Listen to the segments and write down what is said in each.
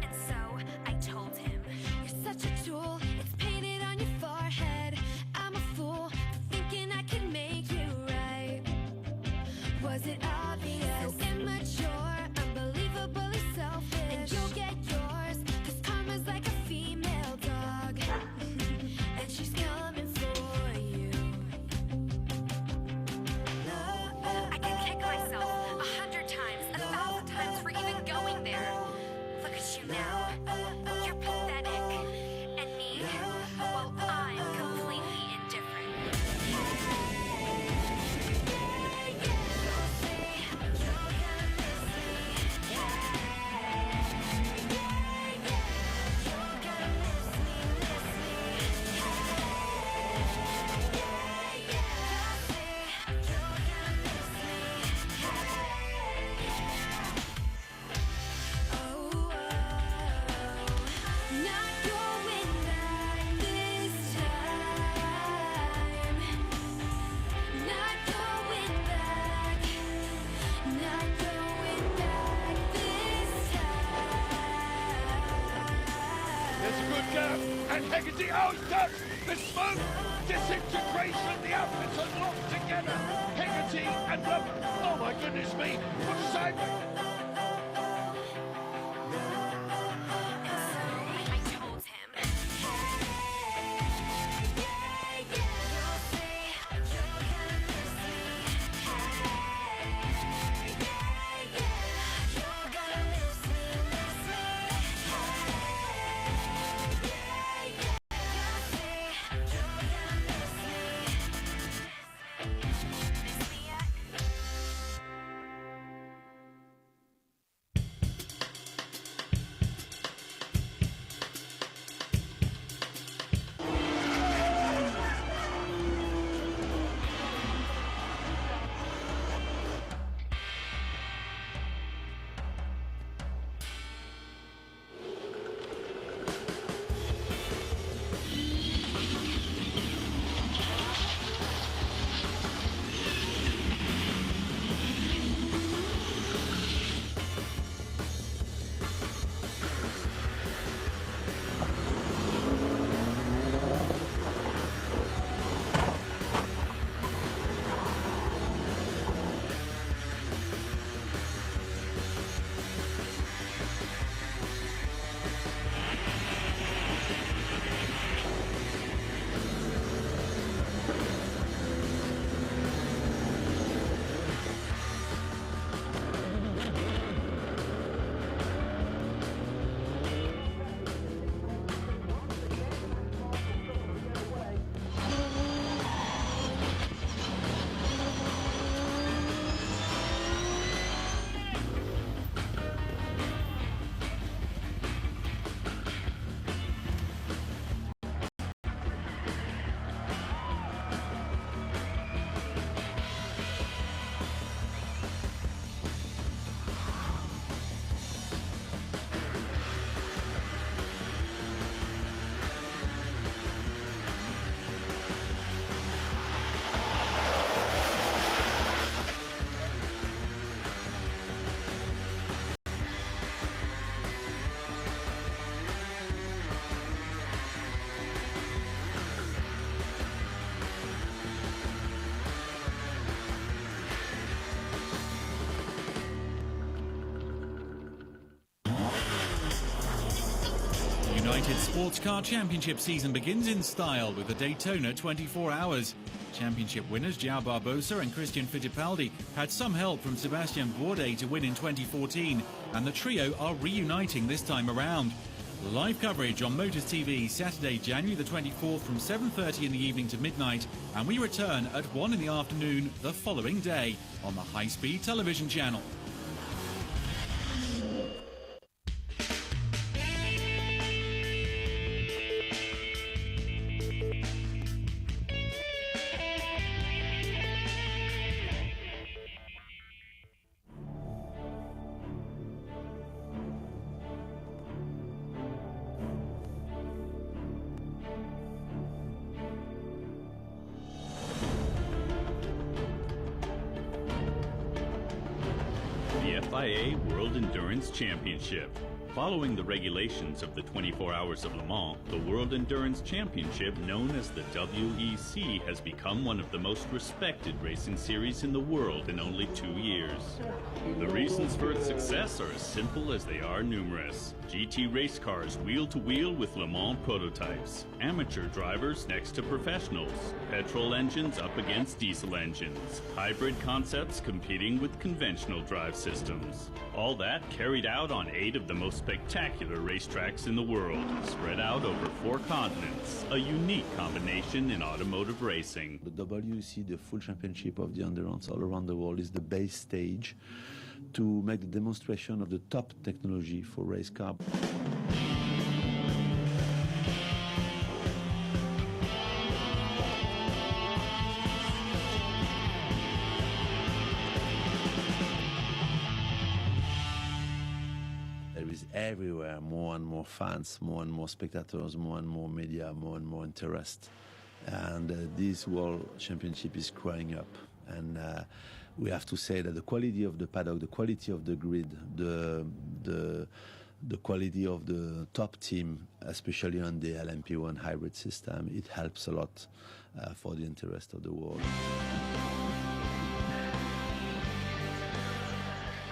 And so I told him, "You're such a tool, it's painted on your forehead. I'm a fool for thinking I could make you right. Was it obvious? So immature, unbelievably selfish. And you'll get yours, 'cause karma's like a female dog. And she's coming for you." I can kick myself 100 times, 1,000 times for even going there. Look at you now. You're pathetic. And me, well, I'm completely indifferent. And Hecate, oh, it's done! The smoke, disintegration, the outfits are locked together. Hecate and rubber. Oh my goodness me! What a sideways! I told him. United Sports Car Championship season begins in style with the Daytona 24 Hours. Championship winners João Barbosa and Christian Fittipaldi had some help from Sebastian Bourdais to win in 2014, and the trio are reuniting this time around. Live coverage on Motors TV Saturday, January the 24th from 7:30 in the evening to midnight, and we return at 1 in the afternoon the following day on the high-speed television channel. FIA World Endurance Championship. Following the regulations of the 24 Hours of Le Mans, the World Endurance Championship, known as the WEC, has become one of the most respected racing series in the world in only 2 years. The reasons for its success are as simple as they are numerous. GT race cars wheel-to-wheel with Le Mans prototypes, amateur drivers next to professionals, petrol engines up against diesel engines, hybrid concepts competing with conventional drive systems. All that carried out on 8 of the most spectacular racetracks in the world, spread out over 4 continents, a unique combination in automotive racing. The WEC, the full championship of the endurance all around the world, is the base stage to make the demonstration of the top technology for race car. There is everywhere more and more fans, more and more spectators, more and more media, more and more interest. And this World Championship is growing up. And we have to say that the quality of the paddock, the quality of the grid, the quality of the top team, especially on the LMP1 hybrid system, it helps a lot for the interest of the world.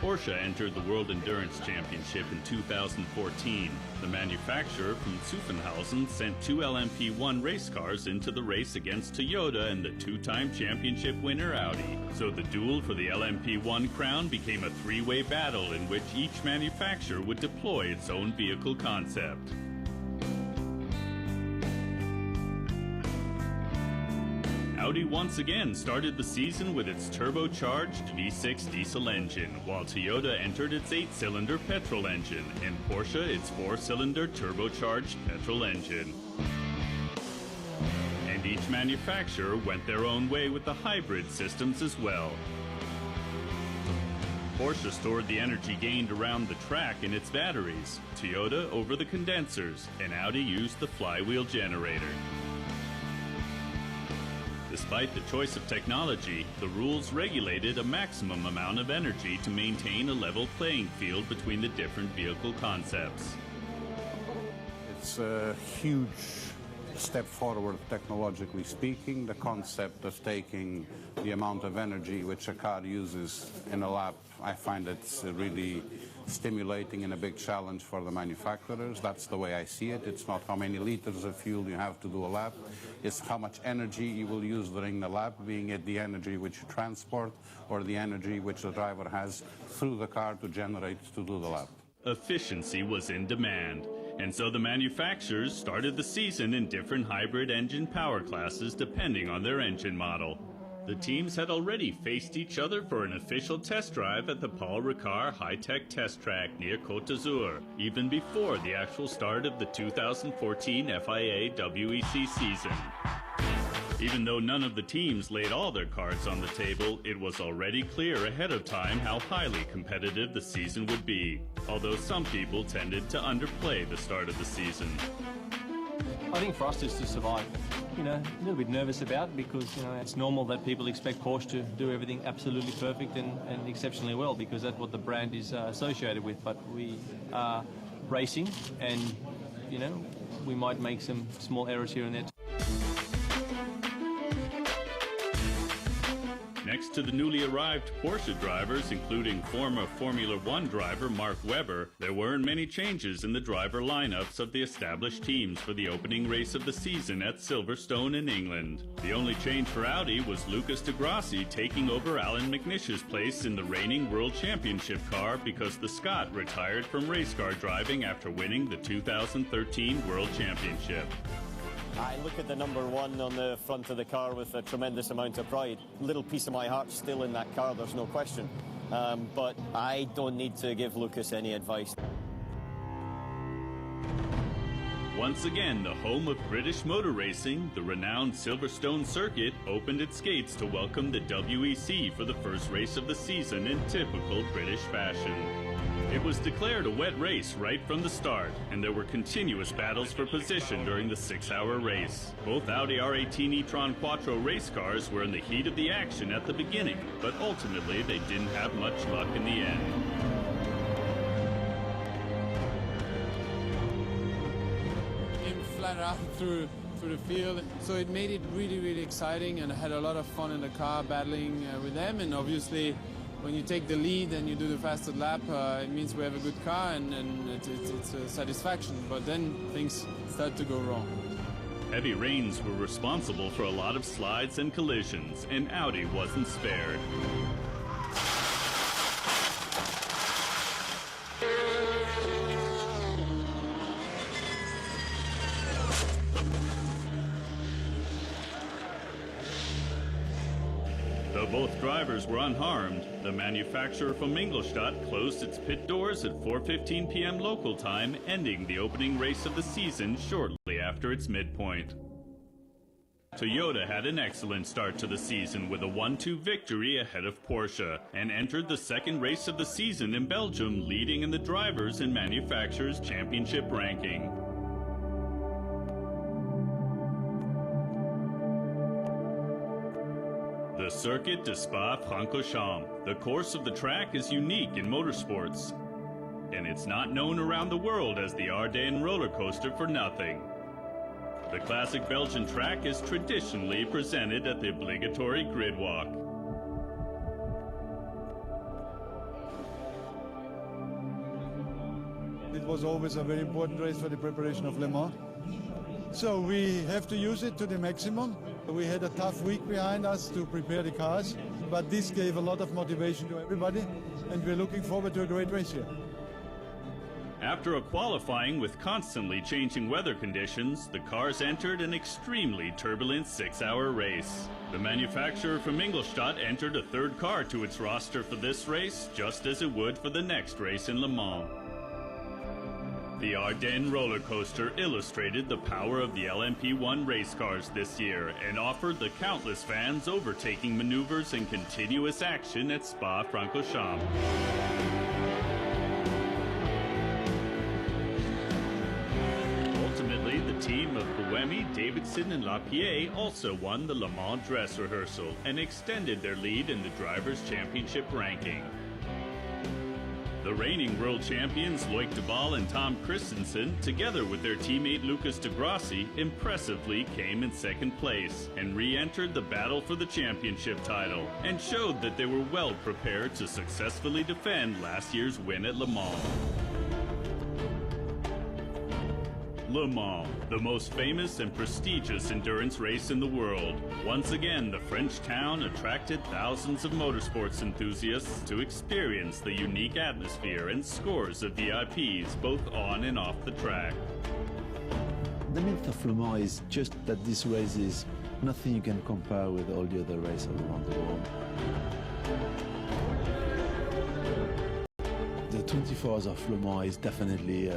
Porsche entered the World Endurance Championship in 2014. The manufacturer from Zuffenhausen sent 2 LMP1 race cars into the race against Toyota and the 2-time championship winner Audi. So the duel for the LMP1 crown became a 3-way battle in which each manufacturer would deploy its own vehicle concept. Audi once again started the season with its turbocharged V6 diesel engine, while Toyota entered its 8-cylinder petrol engine, and Porsche its 4-cylinder turbocharged petrol engine. And each manufacturer went their own way with the hybrid systems as well. Porsche stored the energy gained around the track in its batteries, Toyota over the condensers, and Audi used the flywheel generator. Despite the choice of technology, the rules regulated a maximum amount of energy to maintain a level playing field between the different vehicle concepts. It's a huge step forward technologically speaking. The concept of taking the amount of energy which a car uses in a lap, I find it's really stimulating and a big challenge for the manufacturers. That's the way I see it. It's not how many liters of fuel you have to do a lap. It's how much energy you will use during the lap, being it the energy which you transport or the energy which the driver has through the car to generate to do the lap. Efficiency was in demand, and so the manufacturers started the season in different hybrid engine power classes depending on their engine model. The teams had already faced each other for an official test drive at the Paul Ricard high-tech test track near Côte d'Azur, even before the actual start of the 2014 FIA WEC season. Even though none of the teams laid all their cards on the table, it was already clear ahead of time how highly competitive the season would be, although some people tended to underplay the start of the season. I think for us is to survive. A little bit nervous about because, it's normal that people expect Porsche to do everything absolutely perfect and exceptionally well because that's what the brand is associated with. But we are racing and, we might make some small errors here and there. Next to the newly arrived Porsche drivers, including former Formula One driver Mark Webber, there weren't many changes in the driver lineups of the established teams for the opening race of the season at Silverstone in England. The only change for Audi was Lucas de Grassi taking over Alan McNish's place in the reigning World Championship car because the Scot retired from race car driving after winning the 2013 World Championship. I look at the number 1 on the front of the car with a tremendous amount of pride. A little piece of my heart still in that car, there's no question. But I don't need to give Lucas any advice. Once again, the home of British motor racing, the renowned Silverstone circuit opened its gates to welcome the WEC for the first race of the season in typical British fashion. It was declared a wet race right from the start, and there were continuous battles for position during the 6-hour race. Both Audi R18 e-tron Quattro race cars were in the heat of the action at the beginning, but ultimately they didn't have much luck in the end. around through the field. So it made it really, really exciting, and I had a lot of fun in the car battling with them. And obviously, when you take the lead and you do the fastest lap, it means we have a good car, and it's a satisfaction. But then things start to go wrong. Heavy rains were responsible for a lot of slides and collisions, and Audi wasn't spared. Though both drivers were unharmed, the manufacturer from Ingolstadt closed its pit doors at 4:15 p.m. local time, ending the opening race of the season shortly after its midpoint. Toyota had an excellent start to the season with a 1-2 victory ahead of Porsche, and entered the second race of the season in Belgium, leading in the Drivers' and Manufacturers' Championship ranking. The circuit de Spa-Francorchamps. The course of the track is unique in motorsports, and it's not known around the world as the Ardennes roller coaster for nothing. The classic Belgian track is traditionally presented at the obligatory grid walk. It was always a very important race for the preparation of Le Mans. So we have to use it to the maximum. We had a tough week behind us to prepare the cars, but this gave a lot of motivation to everybody, and we're looking forward to a great race here. After a qualifying with constantly changing weather conditions, the cars entered an extremely turbulent 6-hour race. The manufacturer from Ingolstadt entered a third car to its roster for this race, just as it would for the next race in Le Mans. The Ardennes roller coaster illustrated the power of the LMP1 race cars this year, and offered the countless fans overtaking maneuvers and continuous action at Spa-Francorchamps. Ultimately, the team of Buemi, Davidson, and Lapierre also won the Le Mans dress rehearsal and extended their lead in the Drivers' Championship ranking. The reigning world champions Loic Duval and Tom Christensen, together with their teammate Lucas de Grassi, impressively came in second place and re-entered the battle for the championship title, and showed that they were well prepared to successfully defend last year's win at Le Mans. Le Mans, the most famous and prestigious endurance race in the world. Once again, the French town attracted thousands of motorsports enthusiasts to experience the unique atmosphere and scores of VIPs both on and off the track. The myth of Le Mans is just that this race is nothing you can compare with all the other races around the world. The 24 Hours of Le Mans is definitely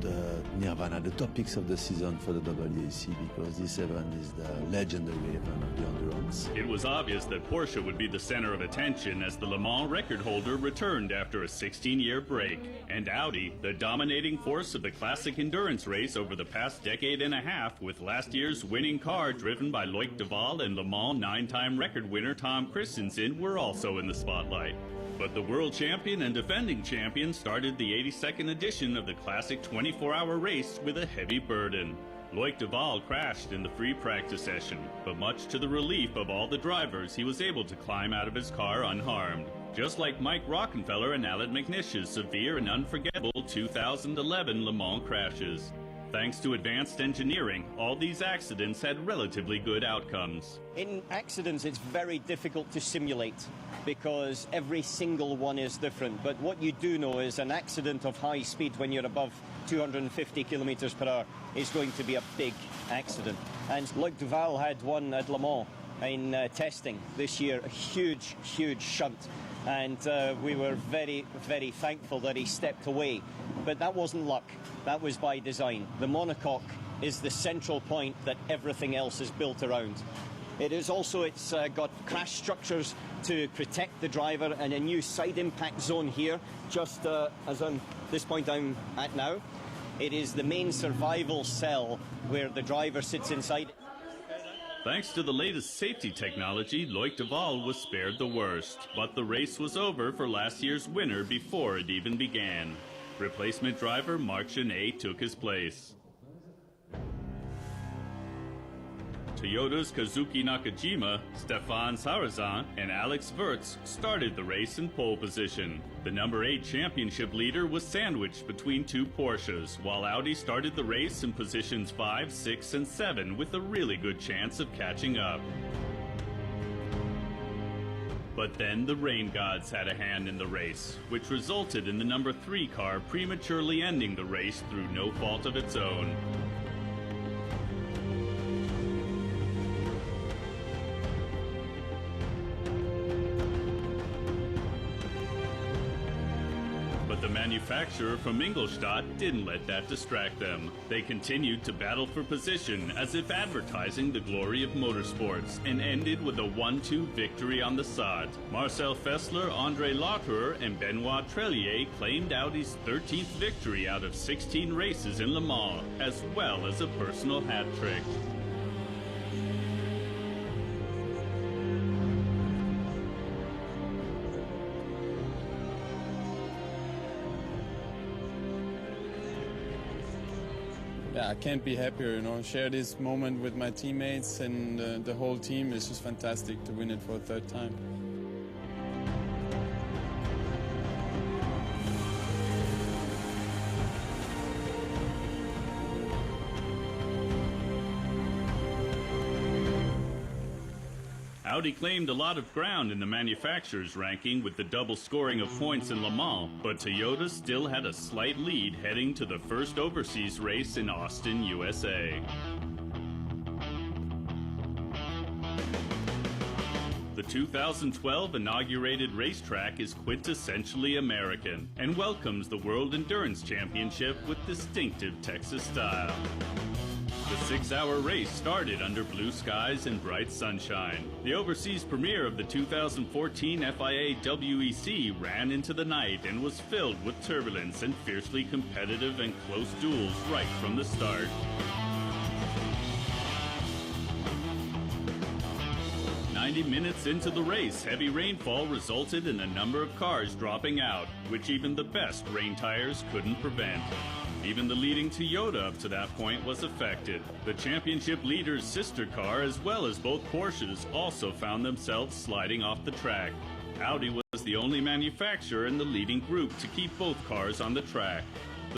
the nirvana, the topics of the season for the WEC, because this event is the legendary event of the endurance. It was obvious that Porsche would be the center of attention as the Le Mans record holder returned after a 16-year break, and Audi, the dominating force of the classic endurance race over the past decade and a half, with last year's winning car driven by Loic Duval and Le Mans 9-time record winner Tom Christensen, were also in the spotlight. But the world champion and defending champion started the 82nd edition of the classic 24-hour race with a heavy burden. Loic Duval crashed in the free practice session, but much to the relief of all the drivers, he was able to climb out of his car unharmed. Just like Mike Rockenfeller and Alan McNish's severe and unforgettable 2011 Le Mans crashes. Thanks to advanced engineering, all these accidents had relatively good outcomes. In accidents, it's very difficult to simulate because every single one is different. But what you do know is an accident of high speed when you're above 250 kilometers per hour is going to be a big accident. And Loic Duval had one at Le Mans in testing this year, a huge, huge shunt. And we were very, very thankful that he stepped away. But that wasn't luck. That was by design. The monocoque is the central point that everything else is built around. It is also, it's got crash structures to protect the driver and a new side impact zone here, just as on this point I'm at now. It is the main survival cell where the driver sits inside. Thanks to the latest safety technology, Loic Duval was spared the worst, but the race was over for last year's winner before it even began. Replacement driver Marc Genet took his place. Toyota's Kazuki Nakajima, Stefan Sarazan, and Alex Wurz started the race in pole position. The number 8 championship leader was sandwiched between 2 Porsches, while Audi started the race in positions 5, 6, and 7 with a really good chance of catching up. But then the rain gods had a hand in the race, which resulted in the number 3 car prematurely ending the race through no fault of its own. But the manufacturer from Ingolstadt didn't let that distract them. They continued to battle for position as if advertising the glory of motorsports, and ended with a 1-2 victory on the sod. Marcel Fessler, Andre Latour, and Benoit Trellier claimed Audi's 13th victory out of 16 races in Le Mans, as well as a personal hat trick. Yeah, I can't be happier, you know. Share this moment with my teammates and the whole team. It's just fantastic to win it for a 3rd time. Audi claimed a lot of ground in the manufacturer's ranking with the double scoring of points in Le Mans, but Toyota still had a slight lead heading to the first overseas race in Austin, USA. The 2012 inaugurated racetrack is quintessentially American and welcomes the World Endurance Championship with distinctive Texas style. The 6-hour race started under blue skies and bright sunshine. The overseas premiere of the 2014 FIA WEC ran into the night and was filled with turbulence and fiercely competitive and close duels right from the start. Minutes into the race, heavy rainfall resulted in a number of cars dropping out, which even the best rain tires couldn't prevent. Even the leading Toyota up to that point was affected. The championship leader's sister car, as well as both Porsches, also found themselves sliding off the track. Audi was the only manufacturer in the leading group to keep both cars on the track.